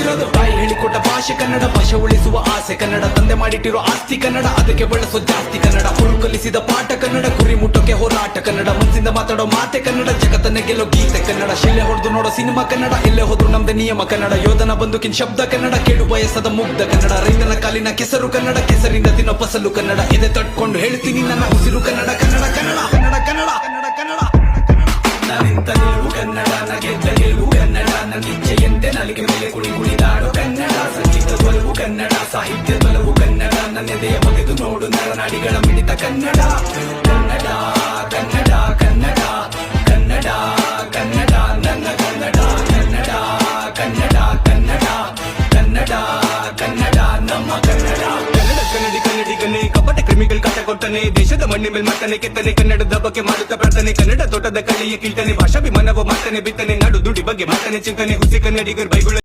ಉಳಿದಿರೋದು. ತಾಯಿ ಹೇಳಿಕೊಟ್ಟ ಭಾಷೆ ಕನ್ನಡ, ಭಾಷೆ ಉಳಿಸುವ ಆಸೆ ಕನ್ನಡ, ತಂದೆ ಮಾಡಿಟ್ಟಿರೋ ಆಸ್ತಿ ಕನ್ನಡ, ಅದಕ್ಕೆ ಬಳಸೋ ಜಾಸ್ತಿ ಕನ್ನಡ. ಹುರು ಕಲಿಸಿದ ಪಾಠ ಕನ್ನಡ, ಗುರಿ ಮುಟ್ಟೋಕೆ ಹೋರಾಟ ಕನ್ನಡ, ಮನಸ್ಸಿಂದ ಮಾತಾಡೋ ಮಾತೆ ಕನ್ನಡ, ಜಗತ್ತನ್ನ ಗೆಲ್ಲೋ ಗೀತೆ ಕನ್ನಡ. ಶಿಲೆ ಹೊಡೆದು ನೋಡೋ ಸಿನಿಮಾ ಕನ್ನಡ, ಎಲ್ಲೇ ಹೋದ್ರು ನಮ್ದೆ ನಿಯಮ ಕನ್ನಡ. ಯೋಧನ ಬಂದುಕಿನ ಶಬ್ದ ಕನ್ನಡ, ಕೇಳು ಬಯಸದ ಮುಗ್ಧ ಕನ್ನಡ. ರೈತನ ಕಾಲಿನ ಕೆಸರು ಕನ್ನಡ, ಕೆಸರಿಂದ ತಿನ್ನೋ ಫಸಲು ಕನ್ನಡ. ಇದೆ ತಟ್ಕೊಂಡು ಹೇಳ್ತೀನಿ ನನ್ನ ಉಸಿರು ಕನ್ನಡ, ಕನ್ನಡ ಕನ್ನಡ ಕನ್ನಡ ಕನ್ನಡ ಕನ್ನಡ ಕನ್ನಡ. ನಾನಿಂತ ನಿಲುವು ಕನ್ನಡ, ನಗೆದ್ದ ಗೆಲುವು ಕನ್ನಡ, ನನ್ನಿಚ್ಛೆಯಂತೆ ನಾಲಿಗೆ ಮೇಲೆ ಕುಳಿ ಕುಳಿದಾಡೋ ಕನ್ನಡ. ಸಂಗೀತ ಒಲವು ಕನ್ನಡ, ಸಾಹಿತ್ಯ ಬಲವು ಕನ್ನಡ, ನನ್ನೆದೆಯ ಬಗೆದು ನೋಡು ನರನಾಡಿಗಳ ಮಿಡಿತ ಕನ್ನಡ. ಕನ್ನಡ ಕನ್ನಡ ಕನ್ನಡ ಕನ್ನಡ ಕನ್ನಡ ನನ್ನ ಕನ್ನಡ. ಕನ್ನಡ ಕನ್ನಡ ಕನ್ನಡ ಕನ್ನಡ ಕನ್ನಡ ನಮ್ಮ ಕನ್ನಡ. ಕನ್ನಡ ಕನ್ನಡಿ ಕನ್ನಡಿಗನೇ ಕಪಟ ಕ್ರಿಮಿಗಳು ಕಾಟ ಕೊಡ್ತಾನೆ, ದೇಶದ ಮಣ್ಣಿ ಮೇಲೆ ಮಾಡ್ತಾನೆ ಕೆತ್ತನೆ, ಕನ್ನಡದ ಬಗ್ಗೆ ಮಾಡುತ್ತಾ ಪ್ರಾರ್ಥನೆ. ಕನ್ನಡ ತೋಟದ ಕಳೆಯ ಕೀಳ್ತಾನೆ, ಭಾಷಾಭಿಮಾನವ ಮಾಡ್ತಾನೆ ಬಿತ್ತನೆ, ನಾಡು ದುಡಿ ಬಗ್ಗೆ ಮಾಡ್ತಾನೆ ಚಿಂತನೆ. ಹುಸಿ ಕನ್ನಡಿಗರ ಬೈಗುಳ